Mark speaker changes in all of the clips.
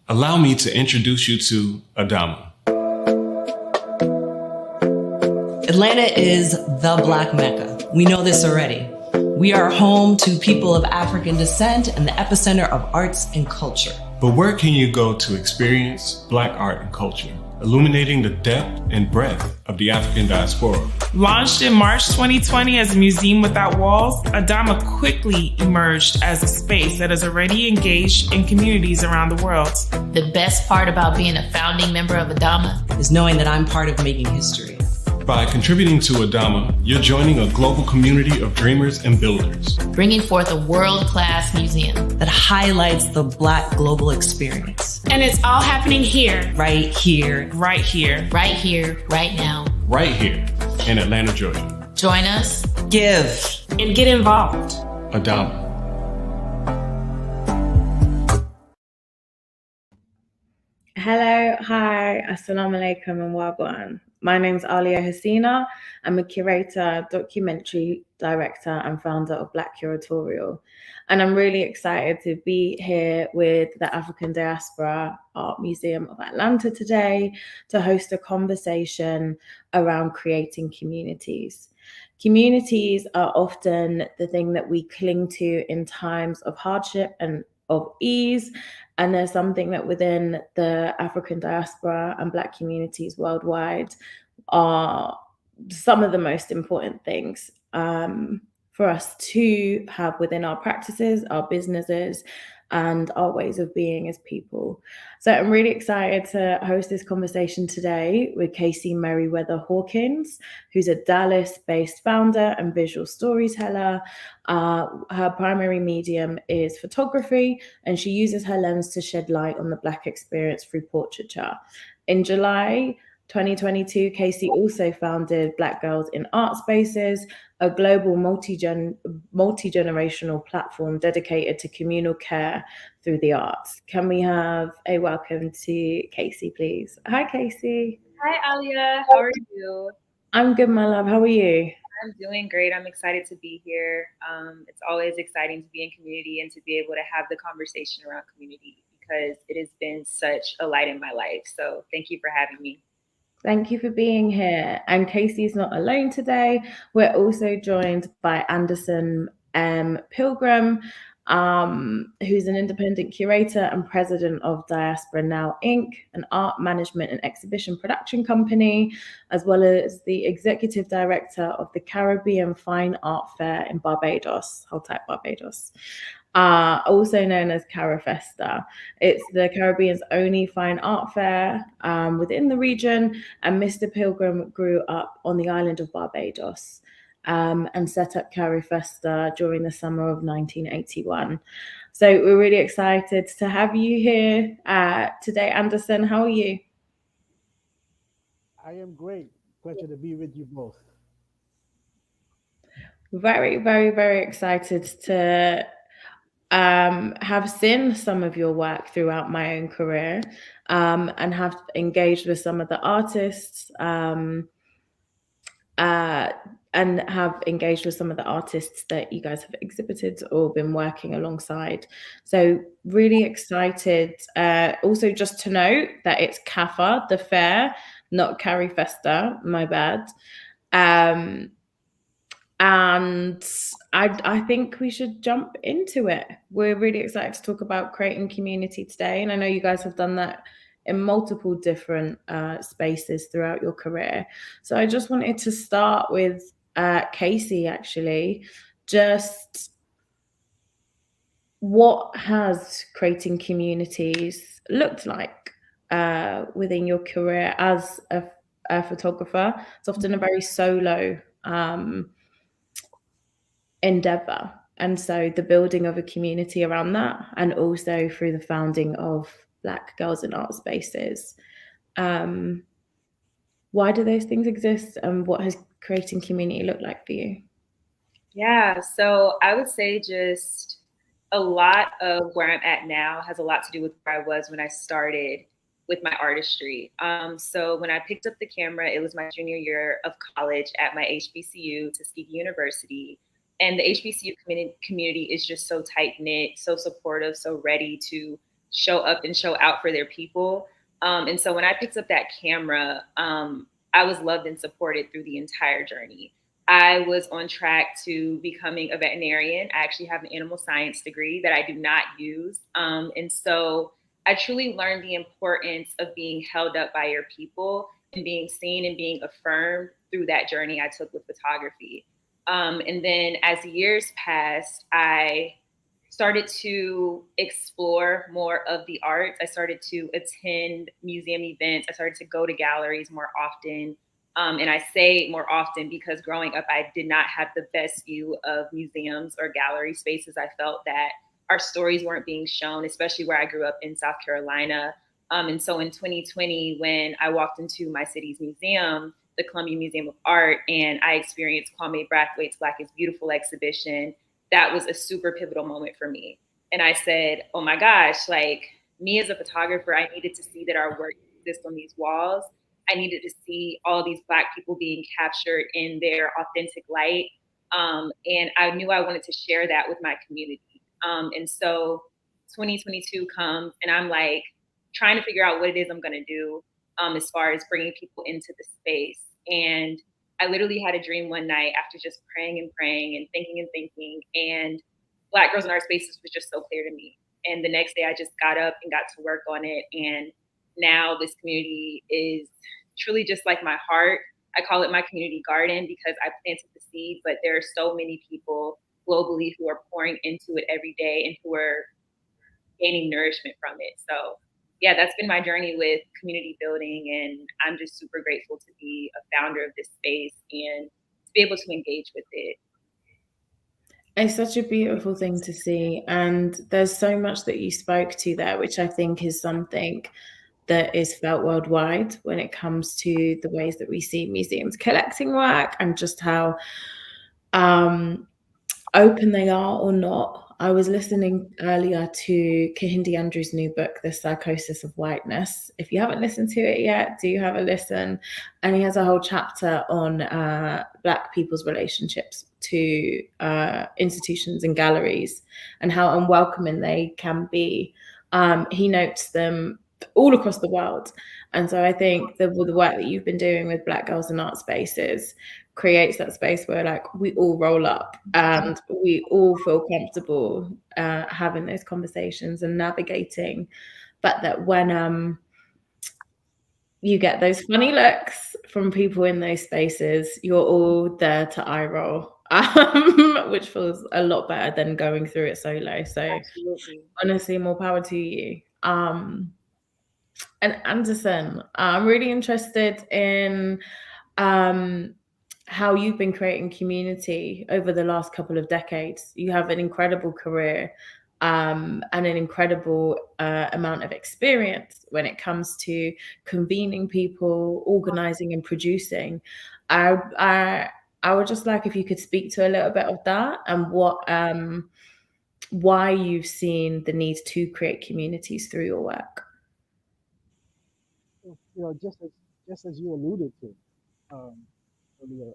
Speaker 1: Allow me to introduce you to ADAMA.
Speaker 2: Atlanta is the Black Mecca. We know this already. We are home to people of African descent and the epicenter of arts and culture.
Speaker 1: But where can you go to experience Black art and culture, illuminating the depth and breadth of the African diaspora?
Speaker 3: Launched in March 2020 as a museum without walls, ADAMA quickly emerged as a space that is already engaged in communities around the world.
Speaker 4: The best part about being a founding member of ADAMA
Speaker 2: is knowing that I'm part of making history.
Speaker 1: By contributing to ADAMA, you're joining a global community of dreamers and builders,
Speaker 4: bringing forth a world-class museum
Speaker 2: that highlights the Black global experience.
Speaker 3: And it's all happening here.
Speaker 2: Right here.
Speaker 3: Right here.
Speaker 4: Right here, right now.
Speaker 1: Right here in Atlanta, Georgia.
Speaker 4: Join us.
Speaker 2: Give.
Speaker 3: And get involved.
Speaker 1: ADAMA.
Speaker 5: Hello, hi, assalamu alaikum and wagwan. My name is Aliyah Hasinah. I'm a curator, documentary director and founder of Black Curatorial. And I'm really excited to be here with the African Diaspora Art Museum of Atlanta today to host a conversation around creating communities. Communities are often the thing that we cling to in times of hardship and of ease. And there's something that within the African diaspora and Black communities worldwide are some of the most important things for us to have within our practices, our businesses, and our ways of being as people. So I'm really excited to host this conversation today with Kaci Merriwether-Hawkins, who's a Dallas-based founder and visual storyteller. Her primary medium is photography, and she uses her lens to shed light on the Black experience through portraiture. In July 2022, Kaci also founded Black Girls in Art Spaces, a global multi-generational platform dedicated to communal care through the arts. Can we have a welcome to Kaci, please? Hi, Kaci.
Speaker 6: Hi, Aliyah. How are you?
Speaker 5: I'm good, my love. How are you?
Speaker 6: I'm doing great. I'm excited to be here. It's always exciting to be in community and to be able to have the conversation around community because it has been such a light in my life. So thank you for having me.
Speaker 5: Thank you for being here. And Kaci's not alone today. We're also joined by Anderson Pilgrim, who's an independent curator and president of Diaspora Now Inc., an art management and exhibition production company, as well as the executive director of the Caribbean Fine Art Fair in Barbados, hold tight, Barbados. Also known as CARIFESTA. It's the Caribbean's only fine art fair within the region, and Mr. Pilgrim grew up on the island of Barbados and set up CARIFESTA during the summer of 1981. So we're really excited to have you here today, Anderson. How are you?
Speaker 7: I am great. Pleasure to be with you both.
Speaker 5: Very, very, very excited to have seen some of your work throughout my own career and have engaged with some of the artists and have engaged with some of the artists that you guys have exhibited or been working alongside. So really excited. Also just to note that it's CAFA, the fair, not CARIFESTA, my bad. And I think we should jump into it. We're really excited to talk about creating community today. And I know you guys have done that in multiple different spaces throughout your career. So I just wanted to start with Kaci, actually. Just what has creating communities looked like within your career as a photographer? It's often a very solo endeavor, and so the building of a community around that, and also through the founding of Black Girls in Art Spaces. Why do those things exist, and what has creating community looked like for you?
Speaker 6: Yeah, so I would say just a lot of where I'm at now has a lot to do with where I was when I started with my artistry. So when I picked up the camera, it was my junior year of college at my HBCU, Tuskegee University. And the HBCU community is just so tight-knit, so supportive, so ready to show up and show out for their people. And so when I picked up that camera, I was loved and supported through the entire journey. I was on track to becoming a veterinarian. I actually have an animal science degree that I do not use. And so I truly learned the importance of being held up by your people and being seen and being affirmed through that journey I took with photography. And then as the years passed, I started to explore more of the arts. I started to attend museum events. I started to go to galleries more often. And I say more often because growing up, I did not have the best view of museums or gallery spaces. I felt that our stories weren't being shown, especially where I grew up in South Carolina. And so in 2020, when I walked into my city's museum, the Columbia Museum of Art, and I experienced Kwame Brathwaite's Black is Beautiful exhibition, that was a super pivotal moment for me. And I said, oh my gosh, like me as a photographer, I needed to see that our work exists on these walls. I needed to see all these Black people being captured in their authentic light. And I knew I wanted to share that with my community. And so 2022 comes and I'm like trying to figure out what it is I'm gonna do as far as bringing people into the space. And I literally had a dream one night after just praying and praying and thinking, and Black Girls in Art Spaces was just so clear to me. And the next day I just got up and got to work on it. And now this community is truly just like my heart. I call it my community garden because I planted the seed, but there are so many people globally who are pouring into it every day and who are gaining nourishment from it. So yeah, that's been my journey with community building, and I'm just super grateful to be a founder of this space and to be able to engage with it.
Speaker 5: It's such a beautiful thing to see. And there's so much that you spoke to there, which I think is something that is felt worldwide when it comes to the ways that we see museums collecting work and just how open they are or not. I was listening earlier to Kehinde Andrews' new book, The Psychosis of Whiteness. If you haven't listened to it yet, do have a listen. And he has a whole chapter on Black people's relationships to institutions and galleries and how unwelcoming they can be. He notes them all across the world. And so I think the work that you've been doing with Black Girls in Art Spaces creates that space where like we all roll up and we all feel comfortable having those conversations and navigating, but that when you get those funny looks from people in those spaces, you're all there to eye roll, which feels a lot better than going through it solo. So absolutely. Honestly, more power to you. And Anderson, I'm really interested in how you've been creating community over the last couple of decades. You have an incredible career and an incredible amount of experience when it comes to convening people, organizing and producing. I would just like if you could speak to a little bit of that and what why you've seen the need to create communities through your work.
Speaker 7: You know, just as you alluded to earlier,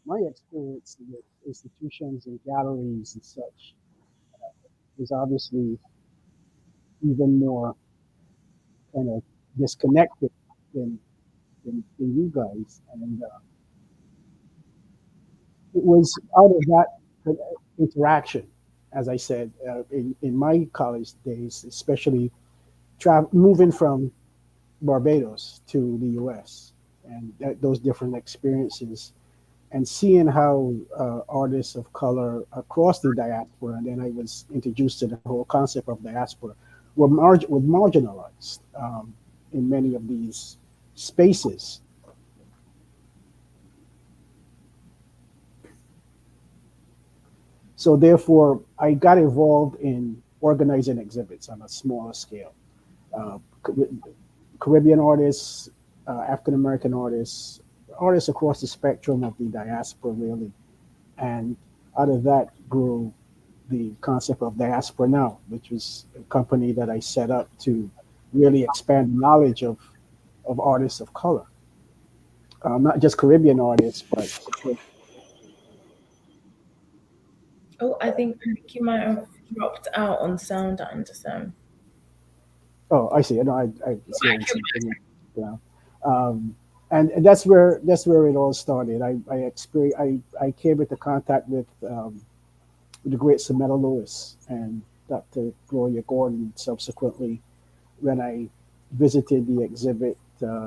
Speaker 7: my experience with institutions and galleries and such is obviously even more kind of disconnected than you guys, and it was out of that interaction, as I said, in my college days, especially moving from Barbados to the U.S. and those different experiences, and seeing how artists of color across the diaspora, and then I was introduced to the whole concept of diaspora, were marginalized in many of these spaces. So therefore, I got involved in organizing exhibits on a smaller scale. Caribbean artists, African-American artists across the spectrum of the diaspora, really. And out of that grew the concept of Diaspora Now, which was a company that I set up to really expand knowledge of artists of color. Not just Caribbean artists, but...
Speaker 5: Oh, I think you might have dropped out on sound, Anderson.
Speaker 7: Oh, I see. No, I was hearing something. Yeah. And that's where it all started. I came into contact with the great Sametta Lewis and Dr. Gloria Gordon subsequently when I visited the exhibit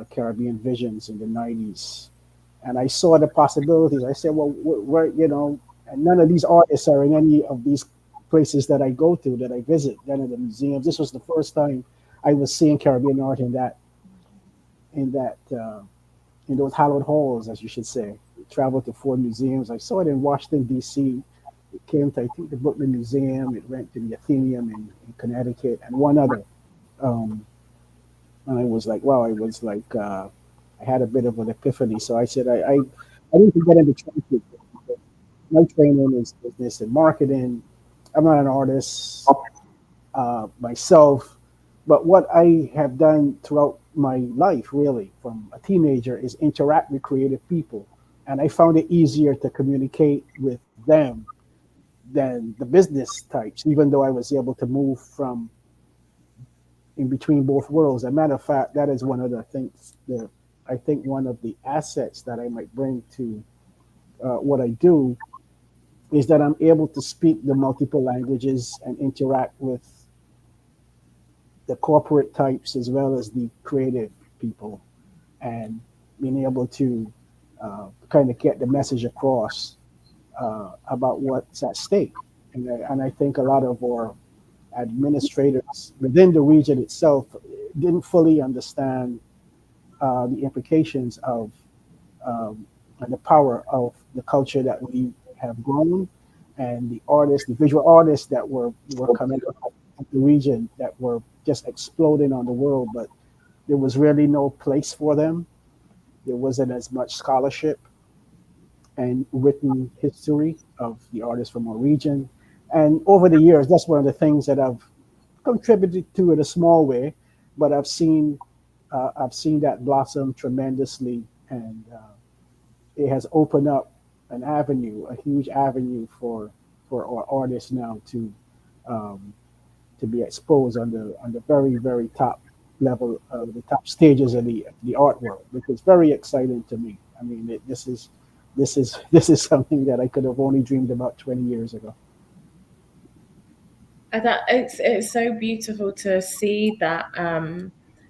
Speaker 7: Caribbean Visions in the 90s. And I saw the possibilities. I said, well, where, and none of these artists are in any of these places that I go to, that I visit, none of the museums. This was the first time I was seeing Caribbean art in that, in those hallowed halls, as you should say. Traveled to 4 museums. I saw it in Washington, D.C. It came to, I think, the Brooklyn Museum. It went to the Athenaeum in Connecticut and one other. And I was like, wow, I had a bit of an epiphany. So I said, I need to get into transit. My training is business and marketing. I'm not an artist myself, but what I have done throughout my life, really, from a teenager, is interact with creative people. And I found it easier to communicate with them than the business types, even though I was able to move from in between both worlds. As a matter of fact, that is one of the things that I think one of the assets that I might bring to what I do is that I'm able to speak the multiple languages and interact with the corporate types as well as the creative people, and being able to kind of get the message across about what's at stake. And I think a lot of our administrators within the region itself didn't fully understand the implications of and the power of the culture that we have grown, and the artists, the visual artists that were coming out of the region that were just exploding on the world, but there was really no place for them. There wasn't as much scholarship and written history of the artists from our region. And over the years, that's one of the things that I've contributed to in a small way, but I've seen that blossom tremendously, and it has opened up an avenue, a huge avenue for our artists now to be exposed on the very, very top level of the top stages of the art world, which is very exciting to me. I mean, this is something that I could have only dreamed about 20 years ago.
Speaker 5: That it's so beautiful to see that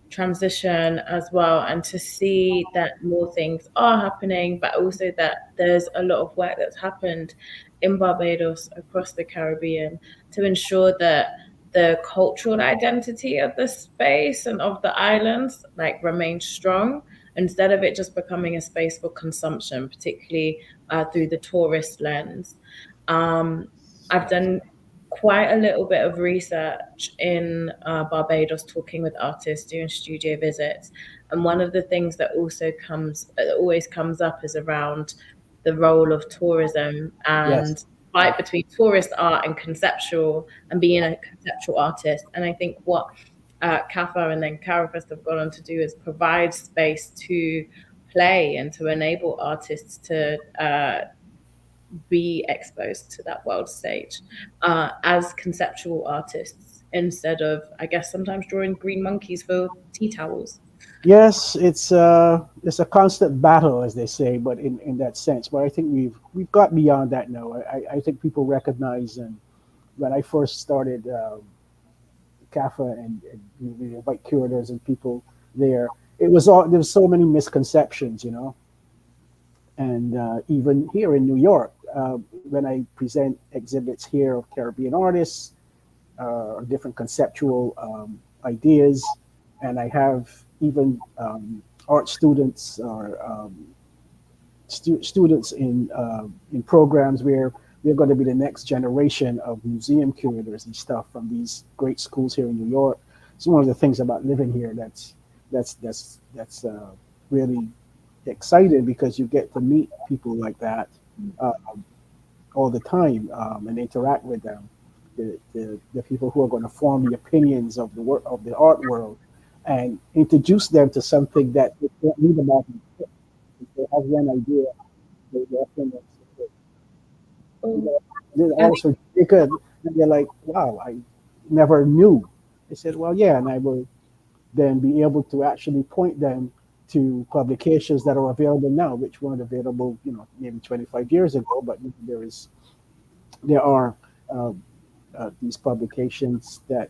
Speaker 5: transition as well, and to see that more things are happening, but also that there's a lot of work that's happened in Barbados, across the Caribbean, to ensure that the cultural identity of the space and of the islands remains strong, instead of it just becoming a space for consumption, particularly through the tourist lens. I've done quite a little bit of research in Barbados, talking with artists, doing studio visits, and one of the things that always comes up is around the role of tourism and
Speaker 7: Yes.
Speaker 5: fight between tourist art and conceptual, and being a conceptual artist. And I think what CAFA and then CARIFESTA have gone on to do is provide space to play and to enable artists to be exposed to that world stage as conceptual artists, instead of, I guess, sometimes drawing green monkeys for tea towels.
Speaker 7: Yes, it's a constant battle, as they say, but in that sense. But I think we've got beyond that now. I think people recognize, and when I first started CAFA and we invite curators and people there, there was so many misconceptions, and even here in New York, when I present exhibits here of Caribbean artists or different conceptual ideas, and I have even art students or students in programs where they're going to be the next generation of museum curators and stuff from these great schools here in New York. It's one of the things about living here that's really exciting, because you get to meet people like that all the time and interact with them. The people who are going to form the opinions of the art world, and introduce them to something that they don't read about. If they have one idea, they often they're like, wow, I never knew. I said, well, yeah, and I will then be able to actually point them to publications that are available now, which weren't available, maybe 25 years ago. But there are these publications that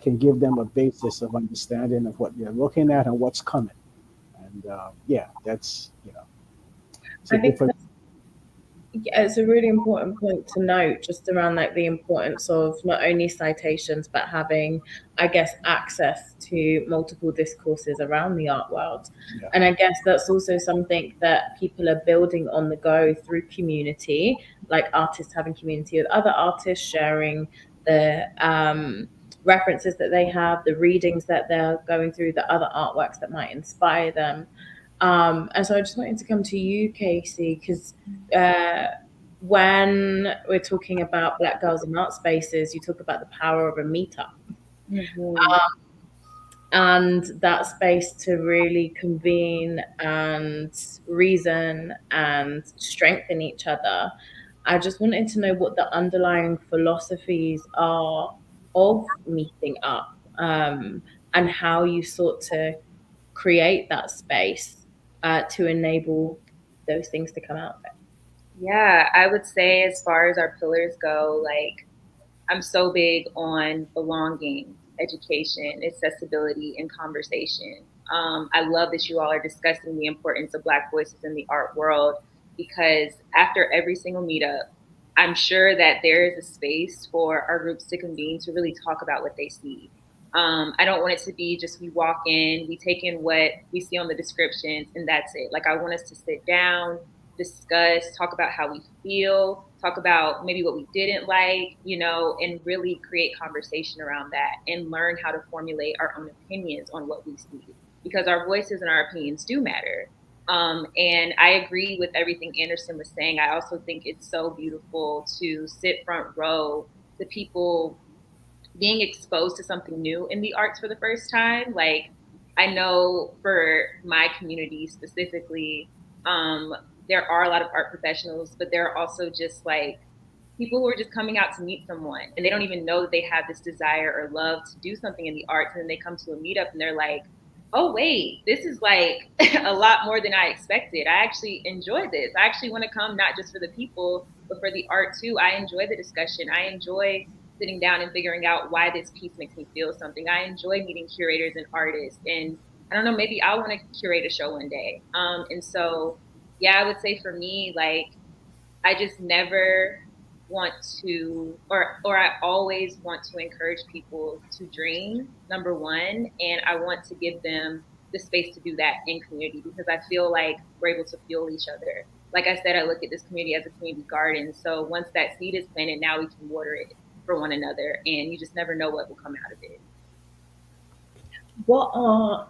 Speaker 7: can give them a basis of understanding of what they're looking at and what's coming. And that's it's a
Speaker 5: I think
Speaker 7: different.
Speaker 5: Yeah, it's a really important point to note, just around like the importance of not only citations, but having, I guess, access to multiple discourses around the art world.
Speaker 7: Yeah.
Speaker 5: And I guess that's also something that people are building on the go through community, like artists having community with other artists, sharing the references that they have, the readings that they're going through, the other artworks that might inspire them. And so I just wanted to come to you, Kaci, because when we're talking about Black girls in art spaces, you talk about the power of a meetup. And that space to really convene and reason and strengthen each other. I just wanted to know what the underlying philosophies are of meeting up, and how you sought to create that space to enable those things to come out of it.
Speaker 6: Yeah, I would say as far as our pillars go, like I'm so big on belonging, education, accessibility, and conversation. I love that you all are discussing the importance of Black voices in the art world, because after every single meetup, I'm sure that there is a space for our groups to convene to really talk about what they see. I don't want it to be just we walk in, we take in what we see on the descriptions, and that's it. Like I want us to sit down, discuss, talk about how we feel, talk about maybe what we didn't like, and really create conversation around that and learn how to formulate our own opinions on what we see, because our voices and our opinions do matter. And I agree with everything Anderson was saying. I also think it's so beautiful to sit front row to people being exposed to something new in the arts for the first time. Like I know for my community specifically, there are a lot of art professionals, but there are also just like people who are just coming out to meet someone and they don't even know that they have this desire or love to do something in the arts. And then they come to a meetup and they're like, oh, wait, this is like a lot more than I expected. I actually enjoy this. I actually want to come not just for the people, but for the art too. I enjoy the discussion. I enjoy sitting down and figuring out why this piece makes me feel something. I enjoy meeting curators and artists. And I don't know, maybe I want to curate a show one day. And so, yeah, I would say for me, like, I just never want to, or I always want to encourage people to dream, number one, and I want to give them the space to do that in community, because I feel like we're able to fuel each other. Like I said, I look at this community as a community garden. So once that seed is planted, now we can water it for one another, and you just never know what will come out of it.
Speaker 5: What are,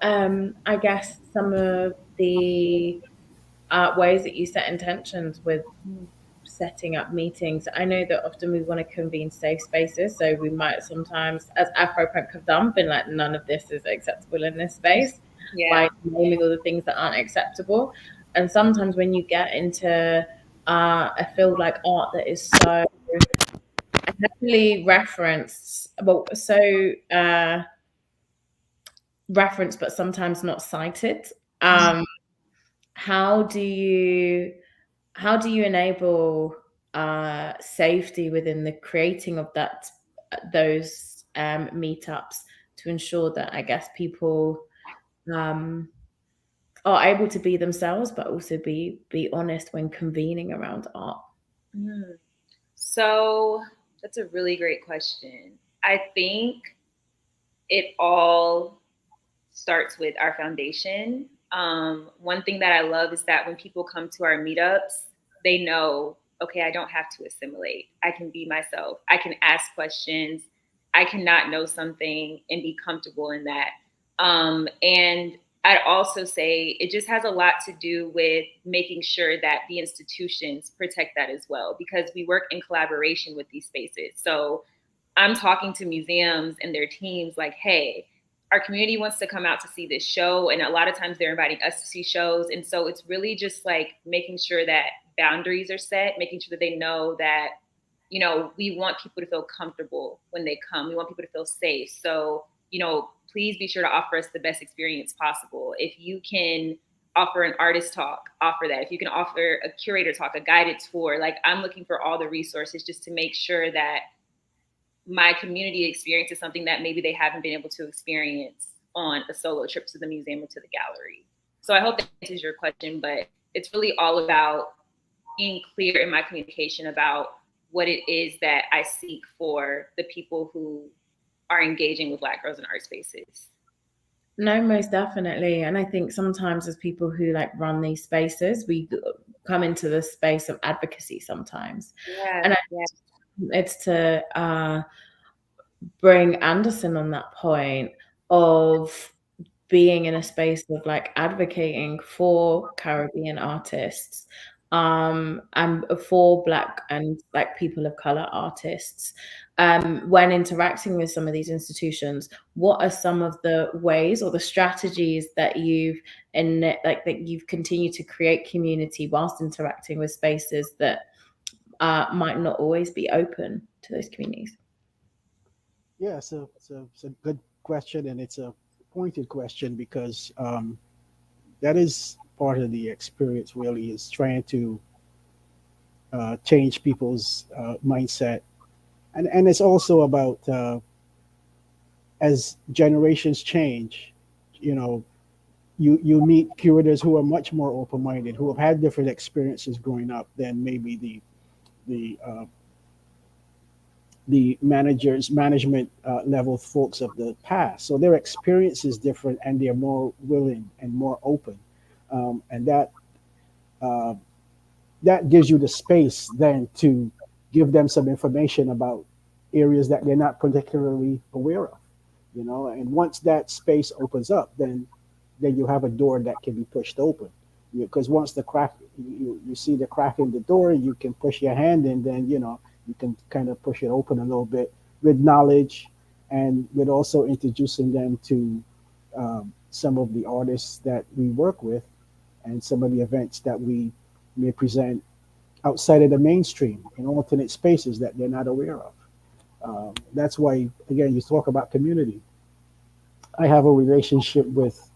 Speaker 5: I guess, some of the ways that you set intentions with setting up meetings? I know that often we want to convene safe spaces, so we might sometimes, as Afropunk have done, been like, none of this is acceptable in this space, by naming all the things that aren't acceptable. And sometimes when you get into a field like art that is so heavily referenced, referenced but sometimes not cited, how do you enable safety within the creating of those meetups to ensure that, I guess, people are able to be themselves, but also be honest when convening around art?
Speaker 6: So that's a really great question. I think it all starts with our foundation. One thing that I love is that when people come to our meetups, they know, okay, I don't have to assimilate. I can be myself. I can ask questions. I can not know something and be comfortable in that. And I'd also say it just has a lot to do with making sure that the institutions protect that as well, because we work in collaboration with these spaces. So I'm talking to museums and their teams like, hey, our community wants to come out to see this show. And a lot of times they're inviting us to see shows. And so it's really just like making sure that boundaries are set, making sure that they know that, we want people to feel comfortable when they come. We want people to feel safe. So, please be sure to offer us the best experience possible. If you can offer an artist talk, offer that. If you can offer a curator talk, a guided tour, like I'm looking for all the resources just to make sure that my community experiences something that maybe they haven't been able to experience on a solo trip to the museum or to the gallery. So I hope that answers your question, but it's really all about being clear in my communication about what it is that I seek for the people who are engaging with Black girls in art spaces.
Speaker 5: No, most definitely. And I think sometimes as people who like run these spaces, we come into the space of advocacy sometimes.
Speaker 6: Yeah,
Speaker 5: and it's to bring Anderson on that point of being in a space of like advocating for Caribbean artists, and for Black and like people of color artists. When interacting with some of these institutions, what are some of the ways or the strategies that you've continued to create community whilst interacting with spaces that might not always be open to those communities?
Speaker 7: Yeah, so it's a good question, and it's a pointed question because that is part of the experience. Really, is trying to change people's mindset, and it's also about as generations change, you know, you meet curators who are much more open-minded, who have had different experiences growing up than maybe the management level folks of the past. So their experience is different, and they're more willing and more open, and that gives you the space then to give them some information about areas that they're not particularly aware of, you know. And once that space opens up, then you have a door that can be pushed open, because once the crack, you see the crack in the door, you can push your hand in, then you know you can kind of push it open a little bit with knowledge, and with also introducing them to some of the artists that we work with, and some of the events that we may present outside of the mainstream in alternate spaces that they're not aware of. That's why, again, you talk about community. I have a relationship with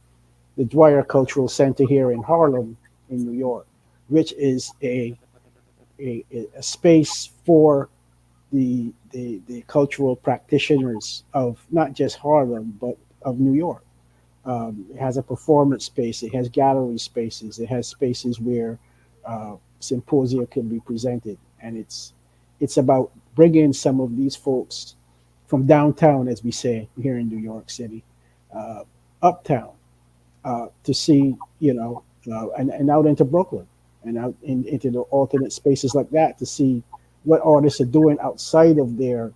Speaker 7: the Dwyer Cultural Center here in Harlem, in New York, which is a space for the cultural practitioners of not just Harlem, but of New York. It has a performance space, it has gallery spaces, it has spaces where symposia can be presented. And it's about bringing some of these folks from downtown, as we say here in New York City, uptown, to see, you know, and out into Brooklyn, and out into the alternate spaces like that, to see what artists are doing outside of their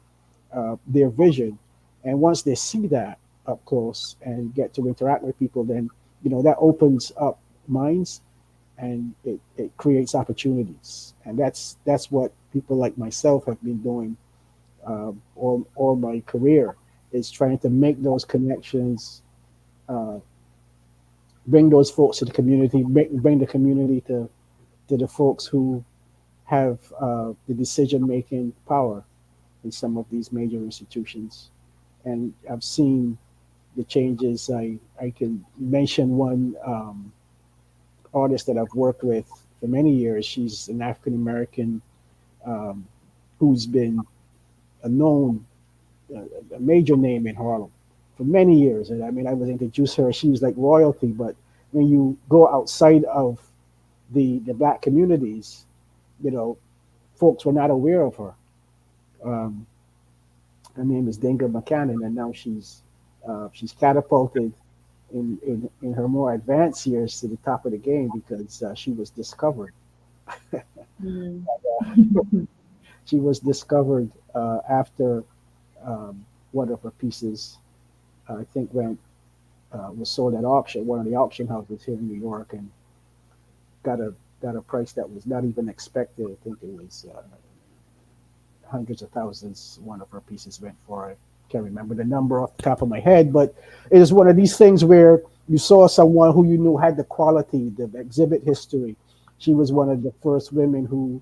Speaker 7: vision. And once they see that up close and get to interact with people, then, you know, that opens up minds, and it creates opportunities. And that's what people like myself have been doing all my career, is trying to make those connections, bring those folks to the community, bring the community to the folks who have the decision-making power in some of these major institutions. And I've seen the changes. I can mention one artist that I've worked with for many years. She's an African-American who's been a major name in Harlem for many years. And I mean, I was introduced to her, she was like royalty. But when you go outside of the Black communities, you know, folks were not aware of her. Her name is Dinga McCannon, and now she's catapulted in her more advanced years to the top of the game because she was discovered. She was discovered after one of her pieces, I think, was sold at auction, one of the auction houses here in New York, and got a price that was not even expected. I think it was hundreds of thousands one of her pieces went for. I can't remember the number off the top of my head, but it is one of these things where you saw someone who you knew had the quality, the exhibit history. She was one of the first women who,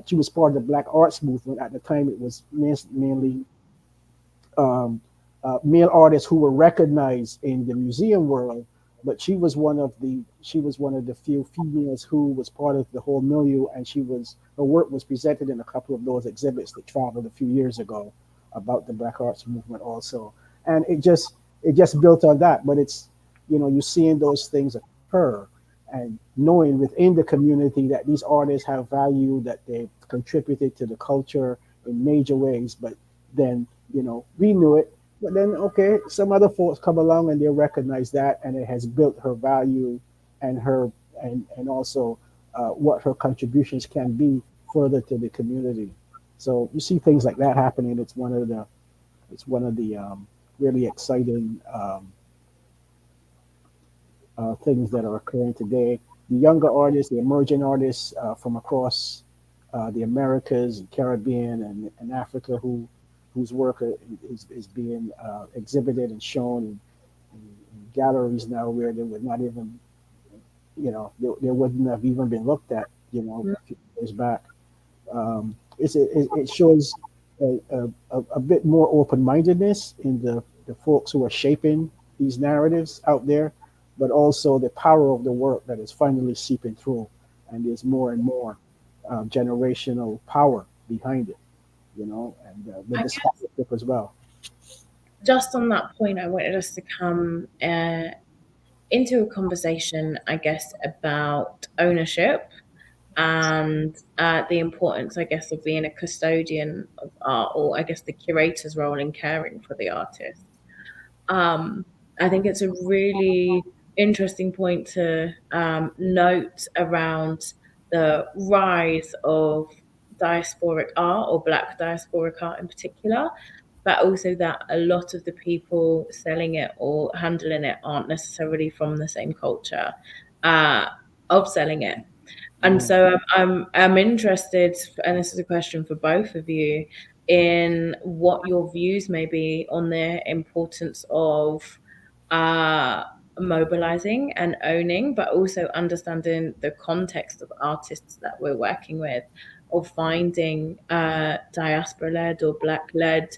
Speaker 7: she was part of the Black arts movement. At the time, it was mainly male artists who were recognized in the museum world, but she was one of the few females who was part of the whole milieu, and her work was presented in a couple of those exhibits that traveled a few years ago about the Black arts movement also, and it just built on that. But it's, you're seeing those things occur, and knowing within the community that these artists have value, that they've contributed to the culture in major ways, but then we knew it. But then, okay, some other folks come along and they recognize that, and it has built her value and her and also what her contributions can be further to the community. So you see things like that happening. It's one of the really exciting things that are occurring today. The younger artists, the emerging artists from across the Americas and Caribbean and Africa whose work is being exhibited and shown in galleries now, where they would not even, they wouldn't have even been looked at, a few years back. It shows a bit more open-mindedness in the folks who are shaping these narratives out there, but also the power of the work that is finally seeping through, and there's more and more generational power behind it. And with the scholarship as well.
Speaker 5: Just on that point, I wanted us to come into a conversation, I guess, about ownership and the importance, I guess, of being a custodian of art, or I guess the curator's role in caring for the artist. I think it's a really interesting point to note around the rise of diasporic art, or Black diasporic art in particular, but also that a lot of the people selling it or handling it aren't necessarily from the same culture of selling it. And so I'm interested, and this is a question for both of you, in what your views may be on the importance of mobilizing and owning, but also understanding the context of artists that we're working with, of finding diaspora-led or Black-led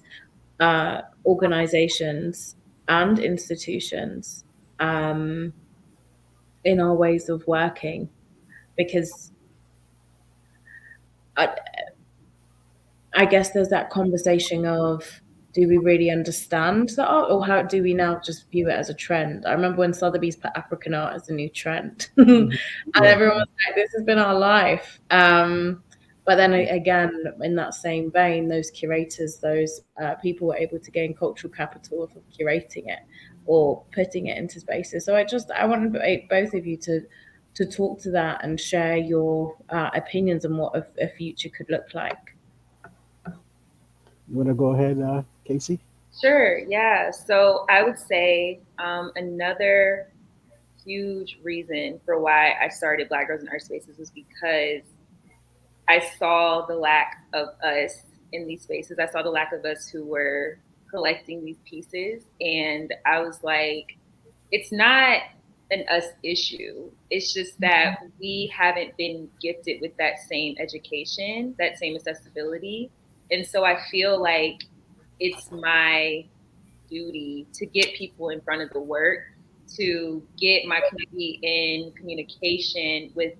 Speaker 5: organizations and institutions in our ways of working. Because I guess there's that conversation of, do we really understand the art, or how do we now just view it as a trend? I remember when Sotheby's put African art as a new trend, and everyone was like, this has been our life. But then again, in that same vein, those curators, those people were able to gain cultural capital for curating it or putting it into spaces. So I want both of you to talk to that and share your opinions on what a future could look like.
Speaker 7: You want to go ahead, Kaci?
Speaker 6: Sure, yeah. So I would say another huge reason for why I started Black Girls in Art Spaces was because I saw the lack of us in these spaces. I saw the lack of us who were collecting these pieces. And I was like, it's not an us issue. It's just that we haven't been gifted with that same education, that same accessibility. And so I feel like it's my duty to get people in front of the work, to get my community in communication with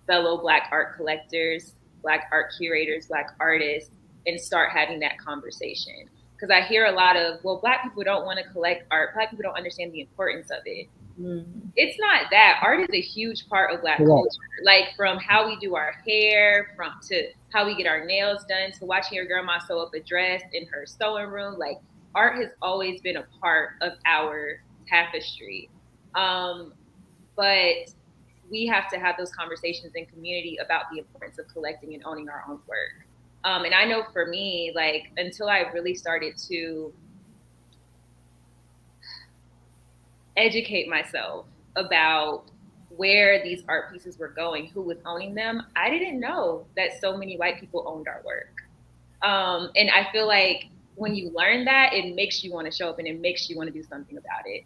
Speaker 6: fellow Black art collectors, Black art curators, Black artists, and start having that conversation. Because I hear a lot of, well, Black people don't want to collect art. Black people don't understand the importance of it. It's not that. Art is a huge part of Black culture. Like from how we do our hair, to how we get our nails done, to watching your grandma sew up a dress in her sewing room. Like art has always been a part of our tapestry. But we have to have those conversations in community about the importance of collecting and owning our own work. And I know for me, like until I really started to educate myself about where these art pieces were going, who was owning them, I didn't know that so many white people owned our work. And I feel like when you learn that, it makes you want to show up and it makes you want to do something about it.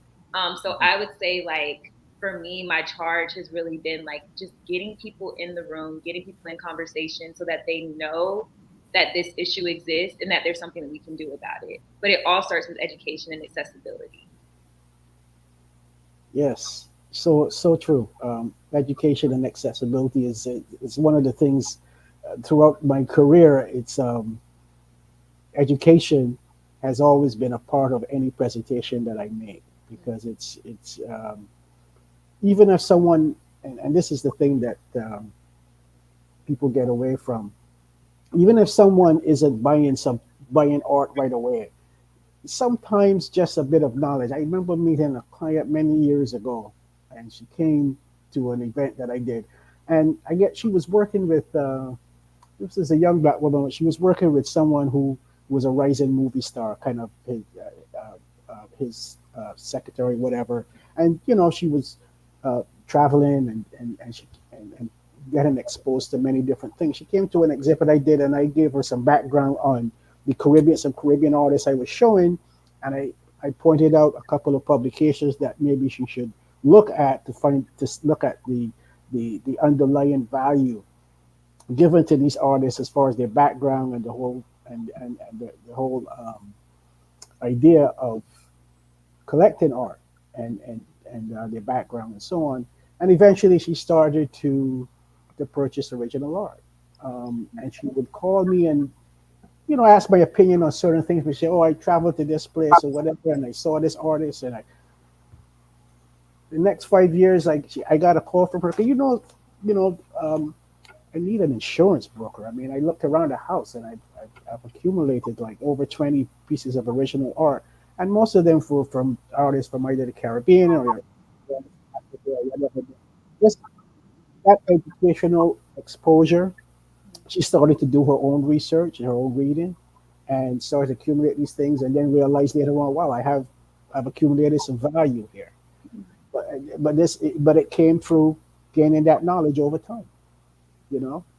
Speaker 6: So I would say, like, for me, my charge has really been like just getting people in the room, getting people in conversation so that they know that this issue exists and that there's something that we can do about it. But it all starts with education and accessibility.
Speaker 7: Yes, so true. Education and accessibility is one of the things throughout my career. It's education has always been a part of any presentation that I make, because it's even if someone, and this is the thing that people get away from, even if someone isn't buying art right away, sometimes just a bit of knowledge. I remember meeting a client many years ago, and she came to an event that I did, and she was working with this is a young Black woman. She was working with someone who was a rising movie star, kind of his secretary, whatever. And she was traveling and getting exposed to many different things. She came to an exhibit I did, and I gave her some background on some Caribbean artists I was showing, and I pointed out a couple of publications that maybe she should look at to look at the underlying value given to these artists as far as their background and the whole the whole idea of collecting art and their background and so on. And eventually she started to purchase original art. And she would call me and ask my opinion on certain things. We say, "Oh, I traveled to this place or whatever, and I saw this artist." And the next 5 years, I got a call from her. I need an insurance broker. I mean, I looked around the house, and I've accumulated like over 20 pieces of original art, and most of them were from artists from either the Caribbean or whatever. Just that educational exposure. She started to do her own research and her own reading, and started to accumulate these things, and then realized later on, wow, I've accumulated some value here. But it came through gaining that knowledge over time,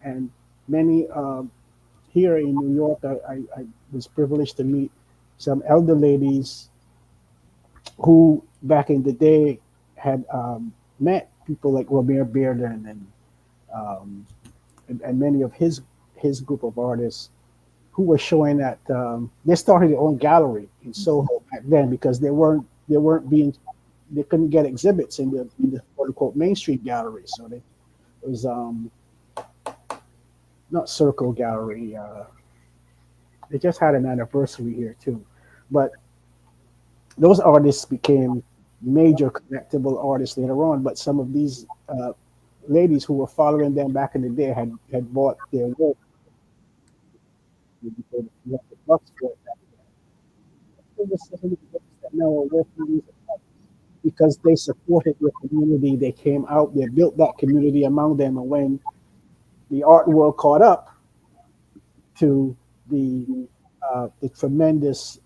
Speaker 7: and many here in New York, I was privileged to meet some elder ladies who back in the day had met people like Romare Bearden and many of his group of artists who were showing that they started their own gallery in Soho back then, because they couldn't get exhibits in the quote unquote Main Street gallery. So it was not Circle Gallery. They just had an anniversary here too, but those artists became major collectible artists later on. But some of these ladies who were following them back in the day had bought their work because they supported their community. They came out, they built that community among them, and when the art world caught up to the tremendous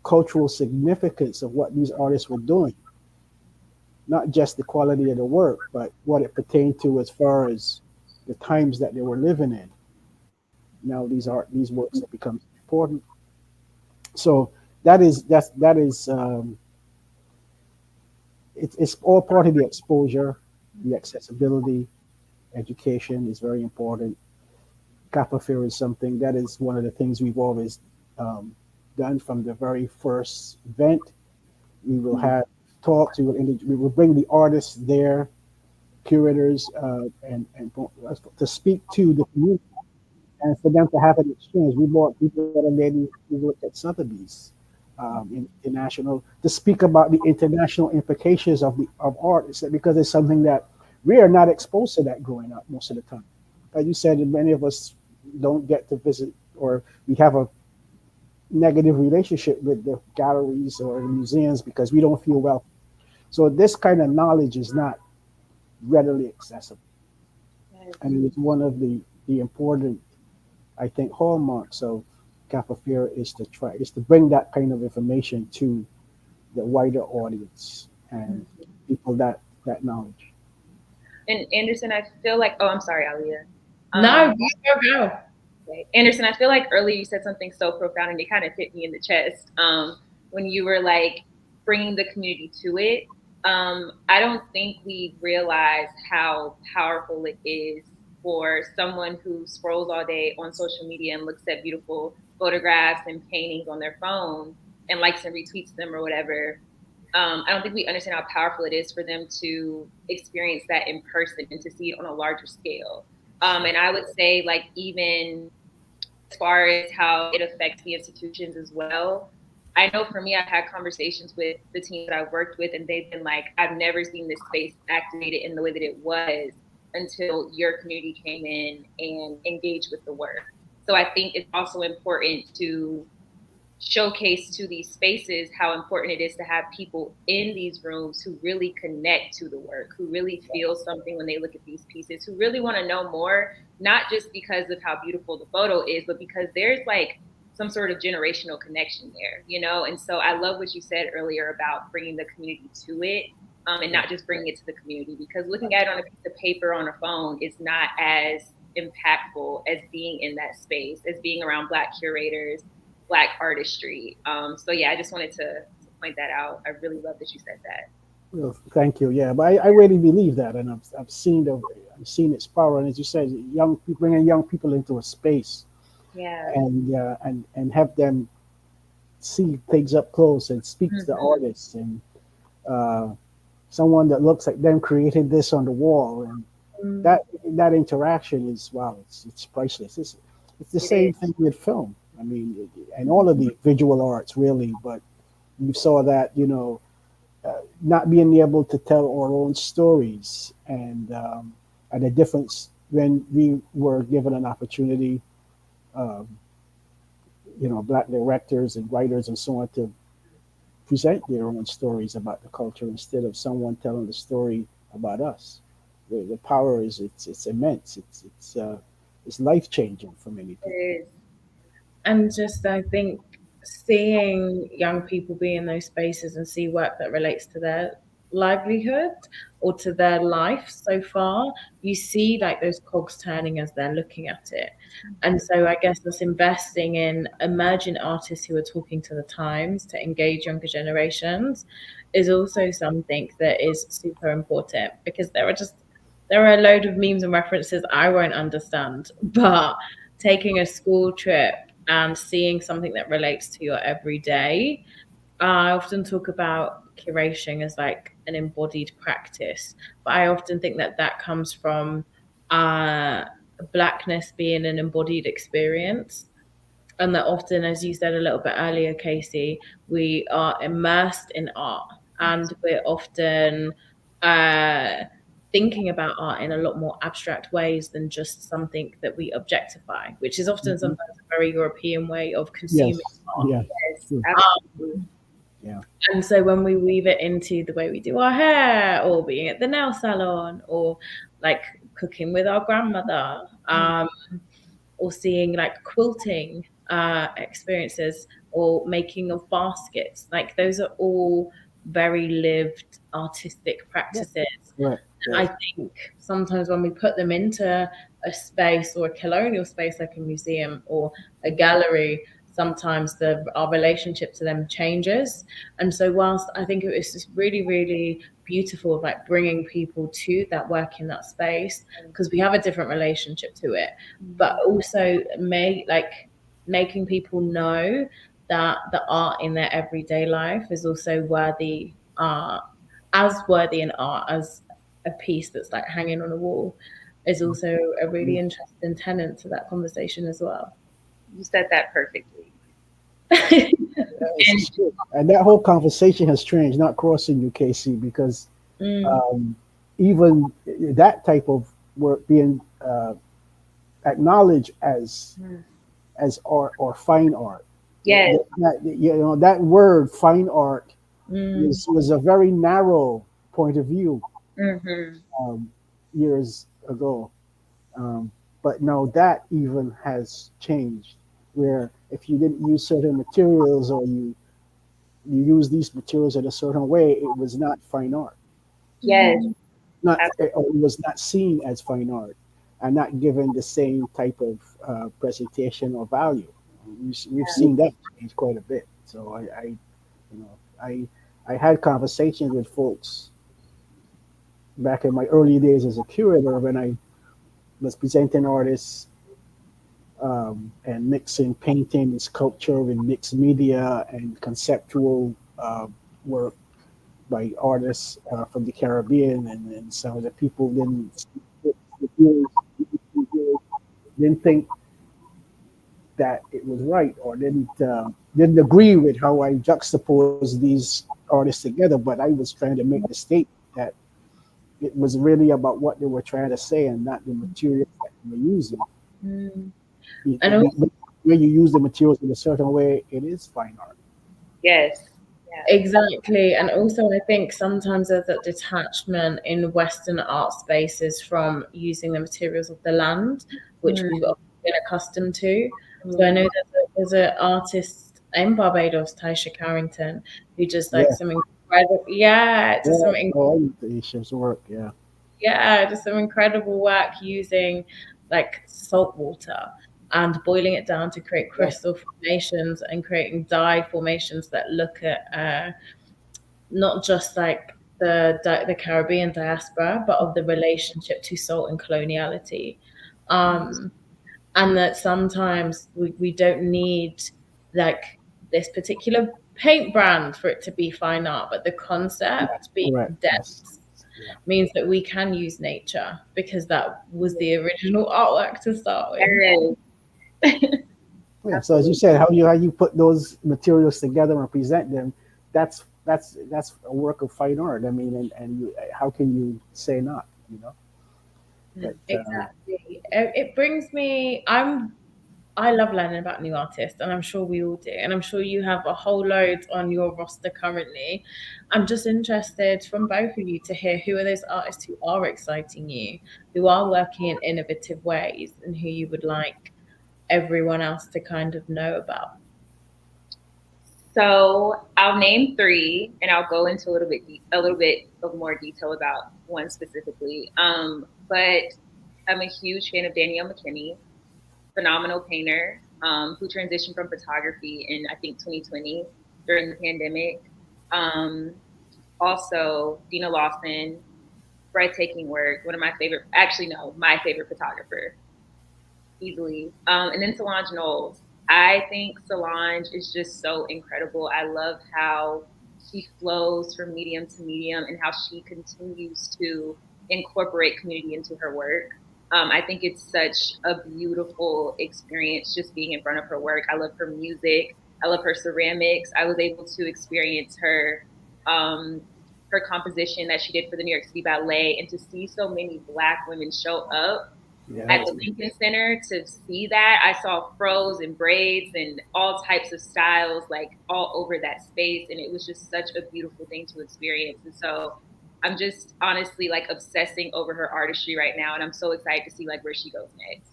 Speaker 7: cultural significance of what these artists were doing, not just the quality of the work, but what it pertained to as far as the times that they were living in. Now these works have become important. So it's all part of the exposure, the accessibility, education is very important. Kappa Fair is something that is one of the things we've always done from the very first event. We will have talks. We will bring the artists there, curators, and to speak to the community, and for them to have an exchange. We brought a lady who looked at Sotheby's international to speak about the international implications of art. It's because it's something that we are not exposed to that growing up most of the time. As you said, many of us don't get to visit, or we have a negative relationship with the galleries or the museums because we don't feel welcome. So this kind of knowledge is not readily accessible. And it's one of the important, I think, hallmarks of Kappa Fair is to bring that kind of information to the wider audience and people that knowledge.
Speaker 6: And Anderson, I feel like, I'm sorry, Aliyah.
Speaker 5: No, go.
Speaker 6: Okay. Anderson, I feel like earlier you said something so profound and it kind of hit me in the chest when you were like bringing the community to it. I don't think we realize how powerful it is for someone who scrolls all day on social media and looks at beautiful photographs and paintings on their phone and likes and retweets them or whatever. I don't think we understand how powerful it is for them to experience that in person and to see it on a larger scale. And I would say, like, even as far as how it affects the institutions as well, I know for me, I've had conversations with the team that I've worked with, and they've been like, I've never seen this space activated in the way that it was until your community came in and engaged with the work. So I think it's also important to showcase to these spaces how important it is to have people in these rooms who really connect to the work, who really feel something when they look at these pieces, who really want to know more, not just because of how beautiful the photo is, but because there's like some sort of generational connection there, you know? And so I love what you said earlier about bringing the community to it, and not just bringing it to the community, because looking at it on a piece of paper on a phone is not as impactful as being in that space, as being around Black curators, Black artistry. So yeah, I just wanted to point that out. I really love that you said that.
Speaker 7: Well, thank you. Yeah, but I really believe that, and I've seen its power. And as you said, bringing young people into a space,
Speaker 6: yeah,
Speaker 7: and have them see things up close and speak to the artists, and someone that looks like them created this on the wall, and that interaction is, wow, it's priceless. It's the same thing with film. I mean, and all of the visual arts really, but you saw that, not being able to tell our own stories, and the difference when we were given an opportunity, Black directors and writers and so on, to present their own stories about the culture instead of someone telling the story about us. The power is it's immense. It's life changing for many people.
Speaker 5: It is. And just, I think, seeing young people be in those spaces and see work that relates to their livelihood or to their life so far, you see like those cogs turning as they're looking at it. And so I guess us investing in emerging artists who are talking to the times to engage younger generations is also something that is super important, because there are a load of memes and references I won't understand, but taking a school trip and seeing something that relates to your everyday. I often talk about curation as like an embodied practice, but I often think that comes from Blackness being an embodied experience. And that often, as you said a little bit earlier, Kaci, we are immersed in art, and we're often thinking about art in a lot more abstract ways than just something that we objectify, which is often sometimes a very European way of consuming art.
Speaker 7: Yeah.
Speaker 5: Yeah. And so when we weave it into the way we do our hair, or being at the nail salon, or like cooking with our grandmother, or seeing like quilting experiences, or making of baskets, like those are all very lived artistic practices.
Speaker 7: Right.
Speaker 5: I think sometimes when we put them into a space, or a colonial space like a museum or a gallery, sometimes our relationship to them changes. And so whilst I think it was just really, really beautiful of like bringing people to that work in that space, because we have a different relationship to it, but also making people know that the art in their everyday life is also worthy in art as a piece that's like hanging on a wall, is also a really interesting tenet to that conversation as well.
Speaker 6: You said that perfectly.
Speaker 7: And that whole conversation has changed, not crossing you, Kaci, because even that type of work being acknowledged as art or fine art.
Speaker 6: Yes.
Speaker 7: That word fine art was a very narrow point of view years ago. But now that even has changed, where if you didn't use certain materials, or you use these materials in a certain way, it was not fine art.
Speaker 6: Yes.
Speaker 7: It was not seen as fine art, and not given the same type of presentation or value. We've seen that change quite a bit. So I had conversations with folks back in my early days as a curator, when I was presenting artists and mixing painting and sculpture and mixed media and conceptual work by artists from the Caribbean, and some of the people didn't think that it was right, or didn't agree with how I juxtaposed these artists together. But I was trying to make the statement that it was really about what they were trying to say and not the materials that they were using.
Speaker 5: And
Speaker 7: when you use the materials in a certain way, it is fine art.
Speaker 6: Yes.
Speaker 5: Exactly. And also I think sometimes there's a detachment in Western art spaces from using the materials of the land, which we've been accustomed to. So I know there's an artist in Barbados, Taisha Carrington, who just like some incredible
Speaker 7: work,
Speaker 5: just some incredible work using like salt water and boiling it down to create crystal formations and creating dye formations that look at not just like the Caribbean diaspora, but of the relationship to salt and coloniality. And that sometimes we don't need like this particular paint brand for it to be fine art, but the concept being dense means that we can use nature, because that was the original artwork to start with.
Speaker 7: So as you said, how you put those materials together and present them, that's a work of fine art. I mean, and you, how can you say not? You know. But,
Speaker 5: exactly. It brings me. I love learning about new artists, and I'm sure we all do. And I'm sure you have a whole load on your roster currently. I'm just interested from both of you to hear who are those artists who are exciting you, who are working in innovative ways, and who you would like everyone else to kind of know about.
Speaker 6: So I'll name three, and I'll go into a little bit of more detail about one specifically. But I'm a huge fan of Danielle McKinney, phenomenal painter, who transitioned from photography in, I think, 2020 during the pandemic. Also, Dina Lawson, breathtaking work, my favorite photographer, easily. And then Solange Knowles. I think Solange is just so incredible. I love how she flows from medium to medium and how she continues to incorporate community into her work. I think it's such a beautiful experience just being in front of her work. I love her music. I love her ceramics. I was able to experience her composition that she did for the New York City Ballet, and to see so many Black women show up at the Lincoln Center, to see that. I saw fros and braids and all types of styles like all over that space, and it was just such a beautiful thing to experience. And so I'm just honestly like obsessing over her artistry right now, and I'm so excited to see like where she goes next.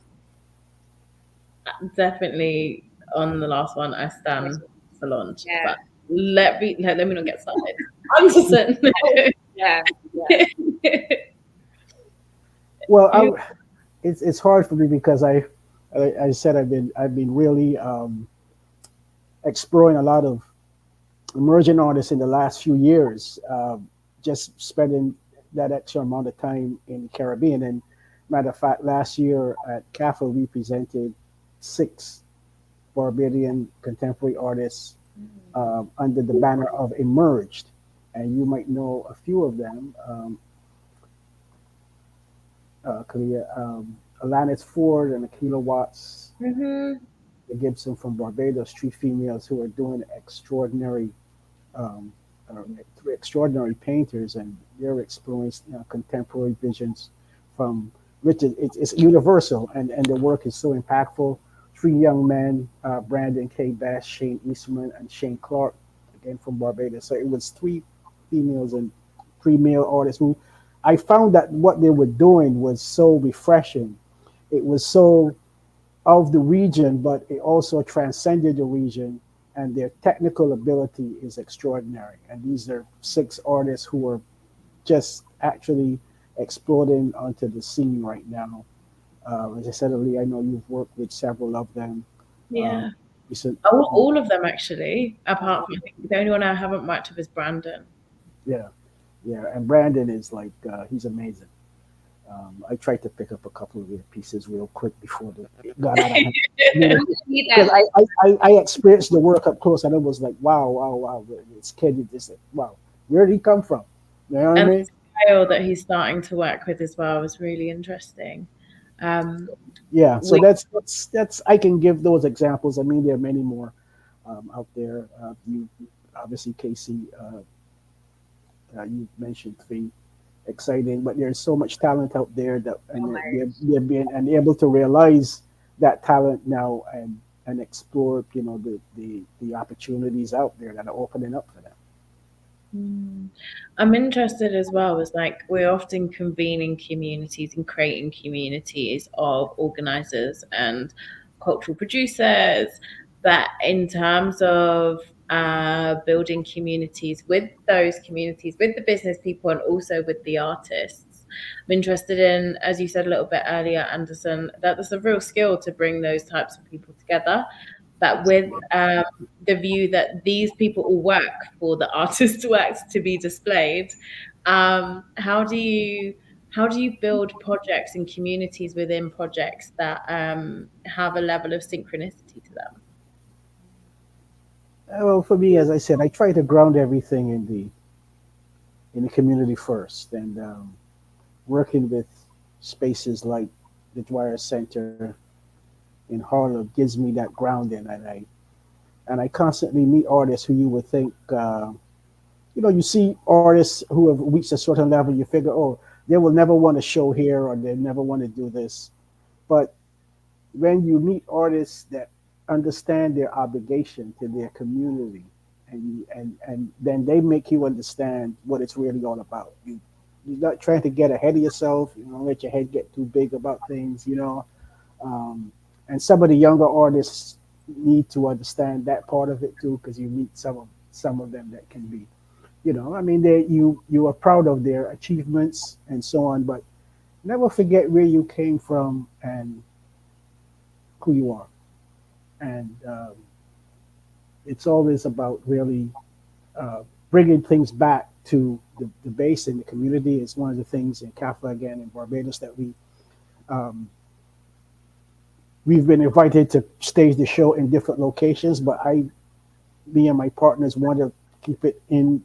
Speaker 5: Definitely on the last one, I stand Solange. But let me not get started. Anderson.
Speaker 7: Well, it's hard for me because I said I've been really exploring a lot of emerging artists in the last few years. Just spending that extra amount of time in the Caribbean. And matter of fact, last year at CAFA, we presented 6 Barbadian contemporary artists under the banner of Emerged. And you might know a few of them. Alanis Ford and Akila Watts, the Gibson from Barbados, 3 females who are doing extraordinary painters, and they're exploring contemporary visions from which it's universal, and the work is so impactful. 3 young men, Brandon K. Bass, Shane Eastman, and Shane Clark, again from Barbados. So it was 3 females and 3 male artists who I found that what they were doing was so refreshing. It was so of the region, but it also transcended the region, and their technical ability is extraordinary. And these are 6 artists who are just actually exploding onto the scene right now. As I said, Aliyah, I know you've worked with several of them.
Speaker 5: Yeah. All of them, actually, apart from, I think the only one I haven't worked with is Brandon.
Speaker 7: Yeah. And Brandon is like, he's amazing. I tried to pick up a couple of their pieces real quick before they got out of hand. Because I experienced the work up close, and it was like, wow. This kid is just like, wow, where did he come from? You know what I mean?
Speaker 5: The style that he's starting to work with as well is really interesting.
Speaker 7: Yeah, so that's I can give those examples. I mean, there are many more out there. You obviously, Casey, you mentioned three exciting, but there's so much talent out there that they're being and able to realize that talent now and explore, the opportunities out there that are opening up for them.
Speaker 5: I'm interested as well, as like we're often convening communities and creating communities of organizers and cultural producers, but in terms of building communities with those communities, with the business people and also with the artists, I'm interested in, as you said a little bit earlier, Anderson, that there's a real skill to bring those types of people together, but with the view that these people all work for the artist's works to be displayed. How do you build projects and communities within projects that have a level of synchronicity to them?
Speaker 7: Well, for me, as I said, I try to ground everything in the community first, and working with spaces like the Dwyer Center in Harlem gives me that grounding, and I constantly meet artists who you would think, you see artists who have reached a certain level, you figure, oh, they will never want to show here or they never want to do this. But when you meet artists that understand their obligation to their community, and then they make you understand what it's really all about. You're not trying to get ahead of yourself. You don't let your head get too big about things, and some of the younger artists need to understand that part of it too, because you meet some of them that can be, you are proud of their achievements and so on, but never forget where you came from and who you are. And it's always about really bringing things back to the base in the community. Is one of the things in CAFA, again, in Barbados, that we've been invited to stage the show in different locations, but me and my partners want to keep it in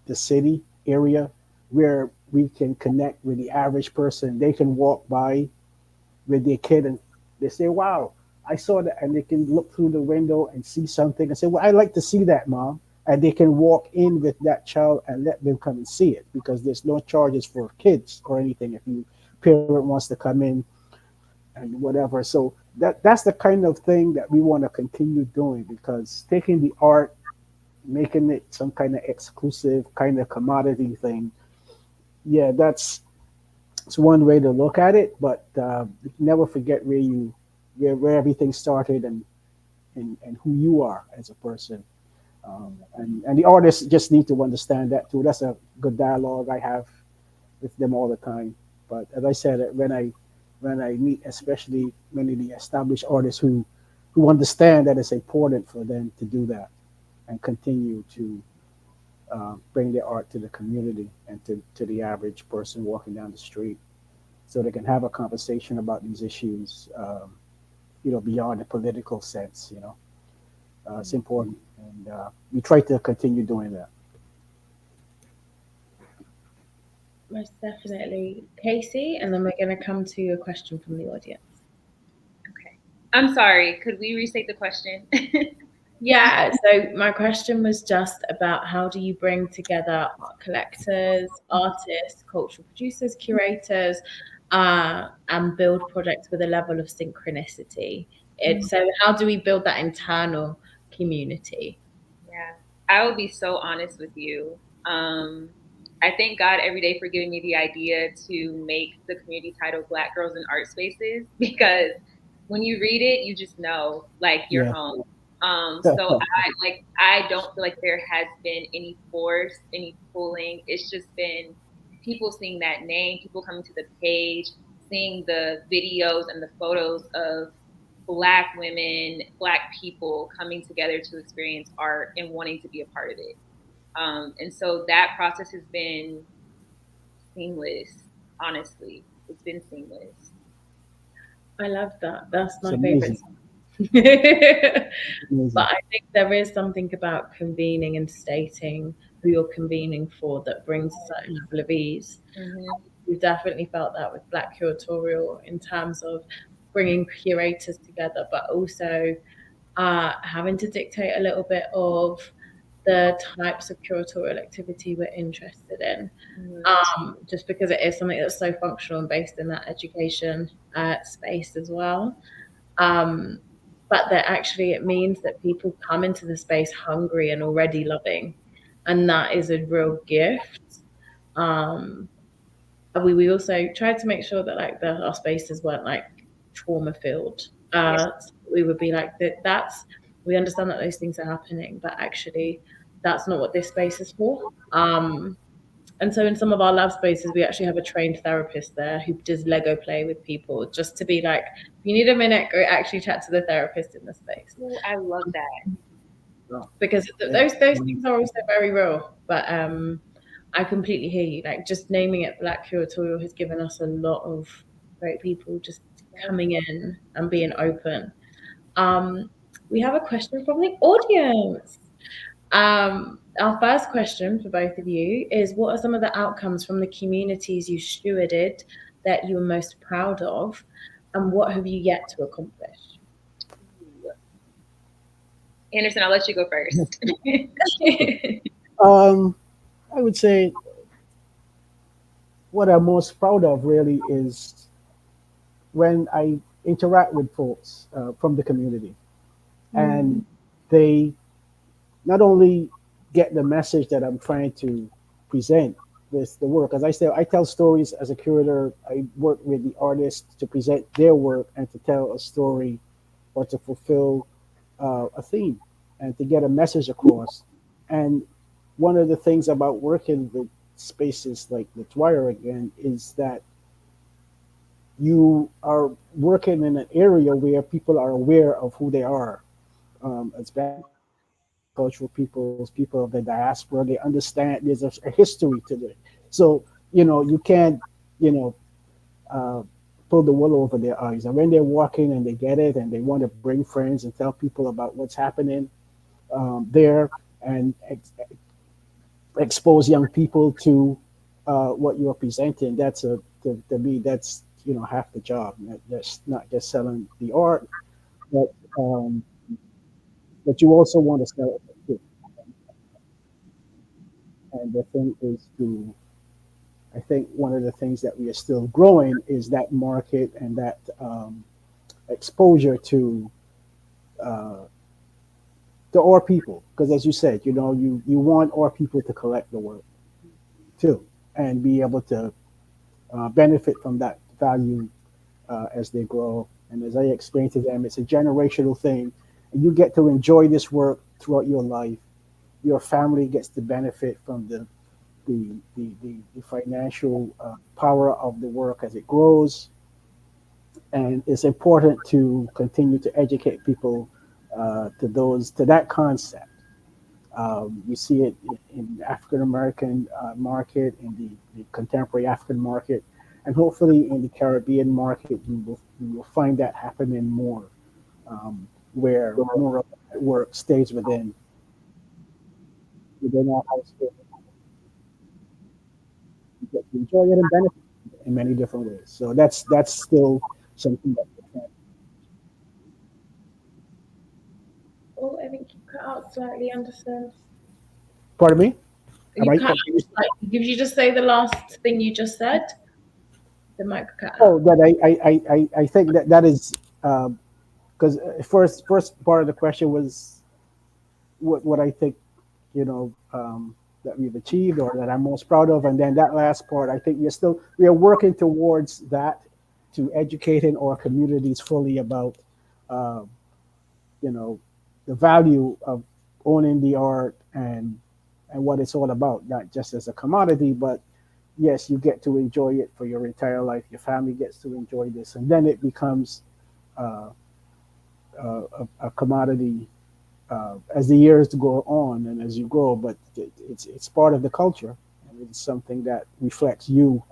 Speaker 7: the city area where we can connect with the average person. They can walk by with their kid and they say, wow, I saw that, and they can look through the window and see something and say, well, I'd like to see that, Mom. And they can walk in with that child and let them come and see it, because there's no charges for kids or anything if you parent wants to come in and whatever. So that's the kind of thing that we want to continue doing, because taking the art, making it some kind of exclusive kind of commodity thing, yeah, it's one way to look at it, but never forget where everything started and who you are as a person. And the artists just need to understand that too. That's a good dialogue I have with them all the time. But as I said, when I meet especially many of the established artists who understand that it's important for them to do that and continue to bring their art to the community and to the average person walking down the street, so they can have a conversation about these issues, beyond the political sense. It's important, and we try to continue doing that.
Speaker 5: Most definitely. Casey, and then we're going to come to a question from the audience.
Speaker 6: Okay. I'm sorry. Could we restate the question?
Speaker 5: Yeah. So my question was just about, how do you bring together art collectors, artists, cultural producers, curators, and build projects with a level of synchronicity? So how do we build that internal community?
Speaker 6: Yeah, I will be so honest with you. I thank God every day for giving me the idea to make the community titled Black Girls in Art Spaces, because when you read it, you just know, like, you're home. So I don't feel like there has been any force, any pulling. It's just been people seeing that name, people coming to the page, seeing the videos and the photos of Black women, Black people coming together to experience art and wanting to be a part of it. And so that process has been seamless, honestly. it's been seamless.
Speaker 5: I love that. That's my
Speaker 7: amazing.
Speaker 5: favorite.
Speaker 7: Amazing.
Speaker 5: But I think there is something about convening and stating who you're convening for that brings a certain level of ease. We've definitely felt that with Black Curatorial in terms of bringing curators together, but also having to dictate a little bit of the types of curatorial activity we're interested in, just because it is something that's so functional and based in that education space as well. But that actually it means that people come into the space hungry and already loving, and that is a real gift. We also tried to make sure that like our spaces weren't like trauma filled. We would be like that's we understand that those things are happening, but actually that's not what this space is for. And so in some of our lab spaces, we actually have a trained therapist there who does Lego play with people just to be like, if you need a minute, go actually chat to the therapist in the space.
Speaker 6: Ooh, I love that.
Speaker 5: Because those things are also very real. But I completely hear you. Like just naming it Black Curatorial has given us a lot of great people just coming in and being open. We have a question from the audience. Our first question for both of you is, what are some of the outcomes from the communities you stewarded that you're most proud of, and what have you yet to accomplish?
Speaker 6: Anderson, I'll let you go first.
Speaker 7: I would say what I'm most proud of really is when I interact with folks from the community, and they not only get the message that I'm trying to present with the work. As I said, I tell stories as a curator. I work with the artists to present their work and to tell a story or to fulfill a theme and to get a message across. And one of the things about working with spaces like the Twire again is that you are working in an area where people are aware of who they are as cultural peoples, people of the diaspora. They understand there's a history to it. So, you can't, pull the wool over their eyes. And when they're walking and they get it and they want to bring friends and tell people about what's happening there and expose young people to what you're presenting, that's to me, that's, half the job. That's not just selling the art, but you also want to sell it too. And the thing is I think one of the things that we are still growing is that market and that exposure to our people. Because as you said, you want our people to collect the work too and be able to benefit from that value as they grow. And as I explained to them, it's a generational thing. And you get to enjoy this work throughout your life. Your family gets to benefit from the financial power of the work as it grows. And it's important to continue to educate people to that concept. You see it in the African American market, in the contemporary African market, and hopefully in the Caribbean market, you will find that happening more, where more of that work stays within our household. You get to enjoy it and benefit in many different ways. So that's still something that we can.
Speaker 5: Oh, I think you cut out slightly, Anderson.
Speaker 7: Pardon me?
Speaker 5: Did you just say the last thing you just said? The mic cut out.
Speaker 7: Oh, that I think that is because first part of the question was what I think that we've achieved or that I'm most proud of, and then that last part, I think we are working towards that, to educating our communities fully about the value of owning the art and what it's all about, not just as a commodity, but yes, you get to enjoy it for your entire life. Your family gets to enjoy this, and then it becomes a commodity as the years go on and as you grow. But it's part of the culture, and it's something that reflects you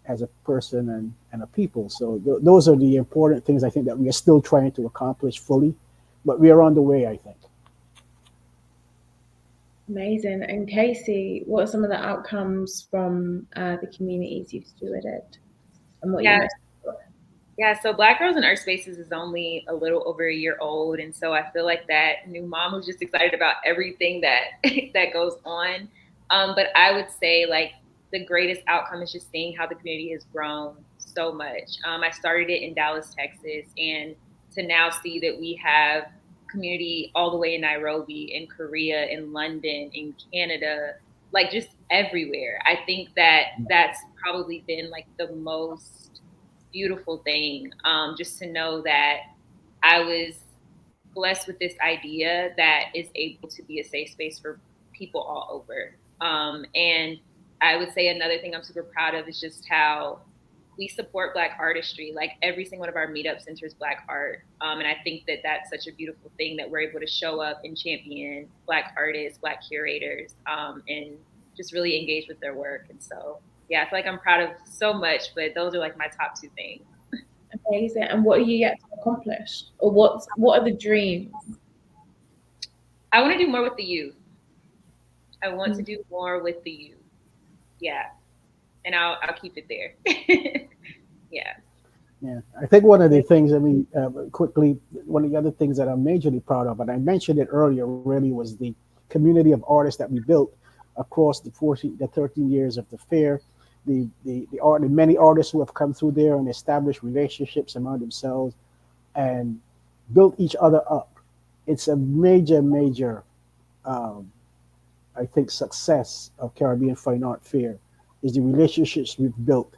Speaker 7: as a person and a people. So those are the important things I think that we are still trying to accomplish fully, but we are on the way, I think.
Speaker 5: Amazing. And Casey, what are some of the outcomes from the communities you've stewarded, and what you most?
Speaker 6: Yeah, so Black Girls in Art Spaces is only a little over a year old, and so I feel like that new mom was just excited about everything that that goes on. But I would say like the greatest outcome is just seeing how the community has grown so much. I started it in Dallas, Texas, and to now see that we have community all the way in Nairobi, in Korea, in London, in Canada, like just everywhere. I think that that's probably been like the most beautiful thing, just to know that I was blessed with this idea that is able to be a safe space for people all over. And I would say another thing I'm super proud of is just how we support Black artistry. Like every single one of our meetups centers Black art. And I think that that's such a beautiful thing that we're able to show up and champion Black artists, Black curators, and just really engage with their work. And so, yeah, I feel like I'm proud of so much, but those are like my top two things.
Speaker 5: Amazing. And what are you yet to accomplish? Or what are the dreams?
Speaker 6: I want to do more with the youth. I want to do more with the youth. Yeah. And I'll keep it there. Yeah.
Speaker 7: Yeah. I think one of the things, I mean, quickly, one of the other things that I'm majorly proud of, and I mentioned it earlier, really was the community of artists that we built across the 13 years of the fair. The many artists who have come through there and established relationships among themselves and built each other up. It's a major, I think, success of Caribbean Fine Art Fair is the relationships we've built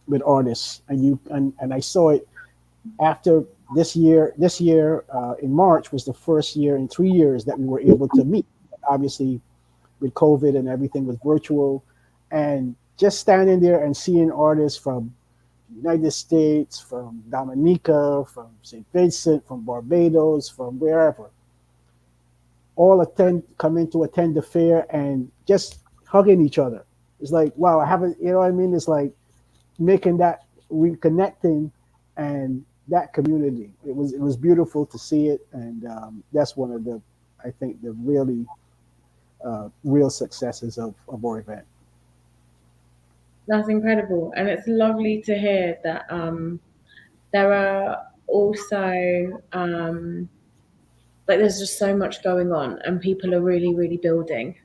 Speaker 7: with artists. And I saw it after this year. This year in March was the first year in 3 years that we were able to meet. Obviously, with COVID and everything was virtual, and just standing there and seeing artists from the United States, from Dominica, from St. Vincent, from Barbados, from wherever, all come in to attend the fair and just hugging each other. It's like, wow, I haven't, you know what I mean? It's like making that reconnecting and that community. It was beautiful to see it, and that's one of the, I think, the really real successes of our event.
Speaker 5: That's incredible, and it's lovely to hear that there are also like there's just so much going on, and people are really building.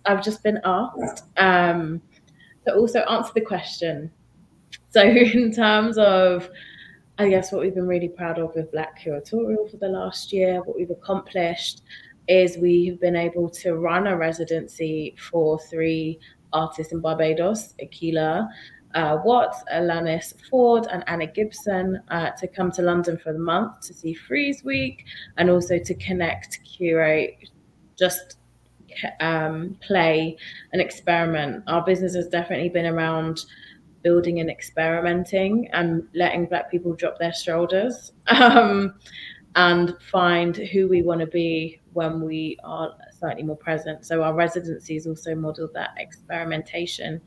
Speaker 5: I've just been asked to also answer the question. So in terms of, I guess, what we've been really proud of with Black Curatorial for the last year, what we've accomplished is we have been able to run a residency for 3 artists in Barbados, Akila Watts, Alanis Ford, and Anna Gibson, to come to London for the month to see Freeze Week, and also to connect, curate, just play and experiment. Our business has definitely been around building and experimenting and letting Black people drop their shoulders and find who we want to be when we are slightly more present. So our residencies also model that experimentation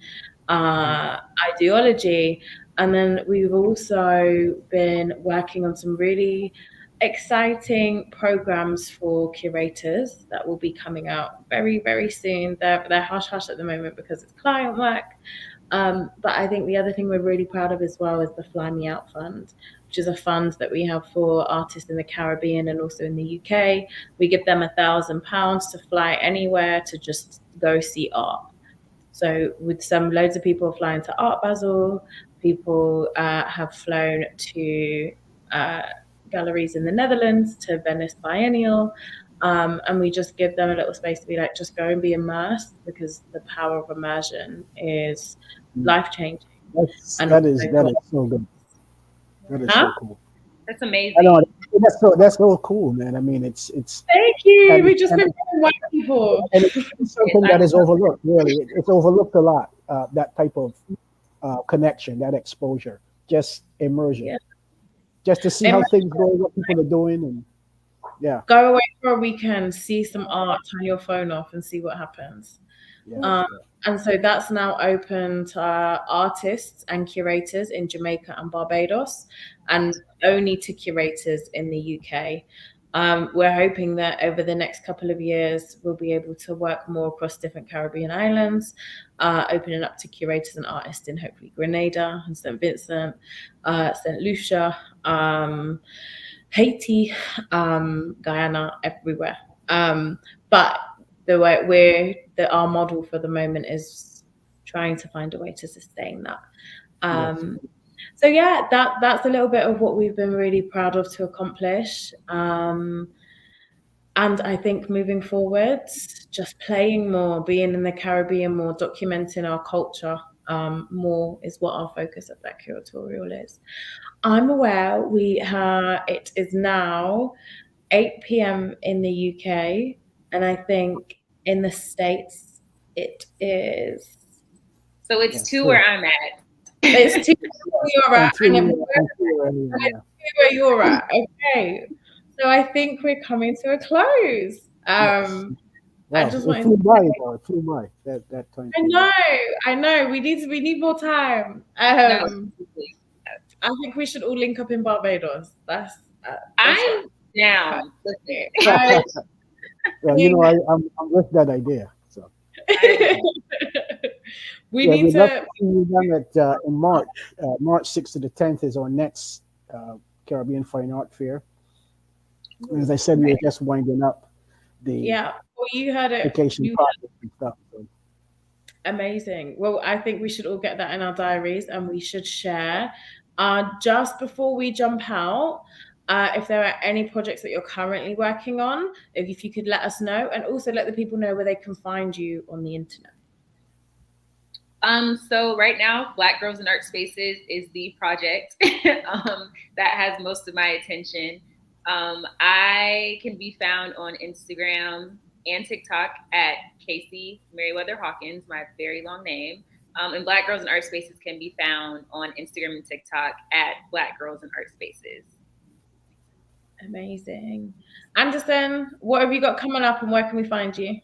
Speaker 5: ideology. And then we've also been working on some really exciting programs for curators that will be coming out very soon. They're hush at the moment because it's client work. But I think the other thing we're really proud of as well is the Fly Me Out Fund, which is a fund that we have for artists in the Caribbean and also in the UK. We give them £1,000 to fly anywhere to just go see art. So with loads of people flying to Art Basel, people have flown to galleries in the Netherlands, to Venice Biennial, and we just give them a little space to be like, just go and be immersed, because the power of immersion is life-changing.
Speaker 7: That is so good. That is so cool.
Speaker 6: That's amazing.
Speaker 7: I know, that's so cool, man. I mean, it's.
Speaker 5: Thank you. We just been white people.
Speaker 7: And it's something that is overlooked. Really, it's overlooked a lot. That type of connection, that exposure, just immersion, just to see how things go, what people are doing, and Yeah.
Speaker 5: Go away for a weekend, see some art, turn your phone off, and see what happens.
Speaker 7: Yeah.
Speaker 5: And so that's now open to artists and curators in Jamaica and Barbados, and only to curators in the UK. We're hoping that over the next couple of years, we'll be able to work more across different Caribbean islands, opening up to curators and artists in hopefully Grenada and St. Vincent, St. Lucia, Haiti, Guyana, everywhere. But the way our model for the moment is trying to find a way to sustain that. So yeah, that's a little bit of what we've been really proud of to accomplish. And I think moving forward, just playing more, being in the Caribbean more, documenting our culture more is what our focus at Black Curatorial is. I'm aware it is now 8 p.m. in the UK, and I think in the States it is.
Speaker 6: So it's 2 where I'm at.
Speaker 5: It's 2 where you're at, and where you're at. Okay. So I think we're coming to a close.
Speaker 7: Wow,
Speaker 5: I just
Speaker 7: it flew by, though. It flew by that time.
Speaker 5: I know. We need more time. I think we should all link up in Barbados.
Speaker 6: I'm down.
Speaker 7: Well, you know, I'm with that idea. So
Speaker 5: we need to.
Speaker 7: In March 6th to the 10th is our next Caribbean Fine Art Fair. As I said, we were just winding up the
Speaker 5: Well, you heard it.
Speaker 7: vacation project and stuff. So.
Speaker 5: Amazing. Well, I think we should all get that in our diaries, and we should share. Just before we jump out, if there are any projects that you're currently working on, if you could let us know, and also let the people know where they can find you on the internet.
Speaker 6: So right now, Black Girls in Art Spaces is the project that has most of my attention. I can be found on Instagram and TikTok at Kaci Merriwether-Hawkins, my very long name. And Black Girls in Art Spaces can be found on Instagram and TikTok at Black Girls in Art Spaces.
Speaker 5: Amazing. Anderson, what have you got coming up, and where can we find you?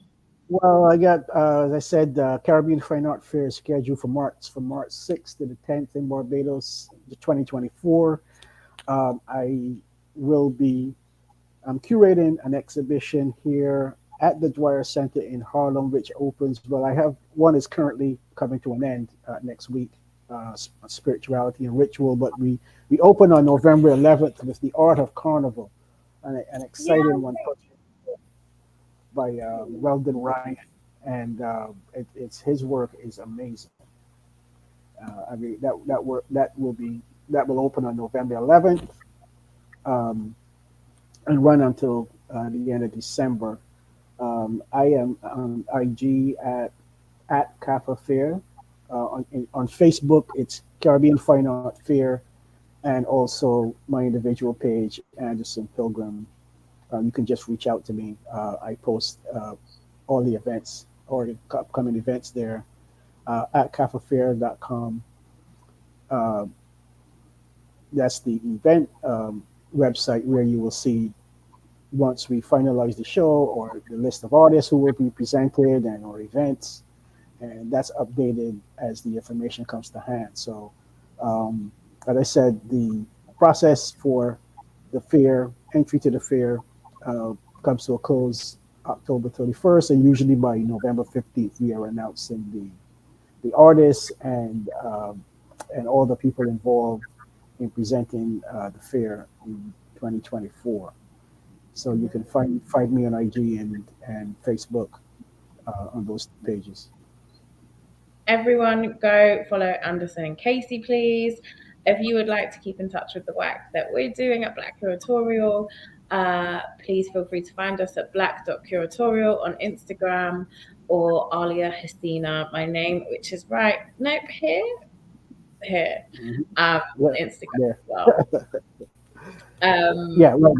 Speaker 7: Well, I got, as I said, Caribbean Fine Art Fair is scheduled from March 6th to the 10th in Barbados, 2024. I will be curating an exhibition here at the Dwyer Center in Harlem, which opens, well, I have one is currently coming to an end next week, Spirituality and Ritual, but we open on November 11th with The Art of Carnival, an exciting one by Weldon Ryan, and it's his work is amazing. I mean that will open on November 11th, and run until the end of December. I am on IG at Kappa Fair. On Facebook, it's Caribbean Fine Art Fair, and also my individual page, Anderson Pilgrim. You can just reach out to me. I post all the events or the upcoming events there at cafafair.com. That's the event website where you will see, once we finalize the show, or the list of artists who will be presented and or events, and that's updated as the information comes to hand. So, as I said, the process for the fair, entry to the fair, comes to a close October 31st, and usually by November 15th, we are announcing the artists and all the people involved in presenting the fair in 2024. So you can find me on IG and Facebook on those pages.
Speaker 5: Everyone go follow Anderson and Kaci, please. If you would like to keep in touch with the work that we're doing at Black Curatorial, please feel free to find us at black.curatorial on Instagram, or Aliyah Hasinah, my name, which is right, nope, here, on Instagram as well.
Speaker 7: Yeah, well,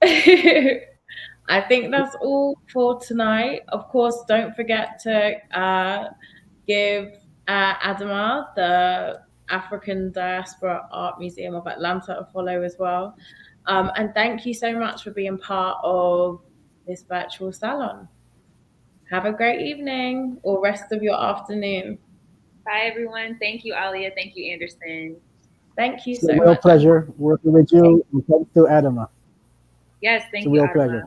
Speaker 5: I think that's all for tonight. Of course, don't forget to give ADAMA, the African Diaspora Art Museum of Atlanta, a follow as well. And thank you so much for being part of this virtual salon. Have a great evening or rest of your afternoon.
Speaker 6: Bye, everyone. Thank you, Aliyah. Thank you, Anderson.
Speaker 5: Thank you
Speaker 7: It's
Speaker 5: so
Speaker 7: a real
Speaker 5: much.
Speaker 7: pleasure working with you. And thanks to ADAMA.
Speaker 6: Yes, thank
Speaker 7: It's a
Speaker 6: you,
Speaker 7: real
Speaker 6: ADAMA.
Speaker 7: pleasure.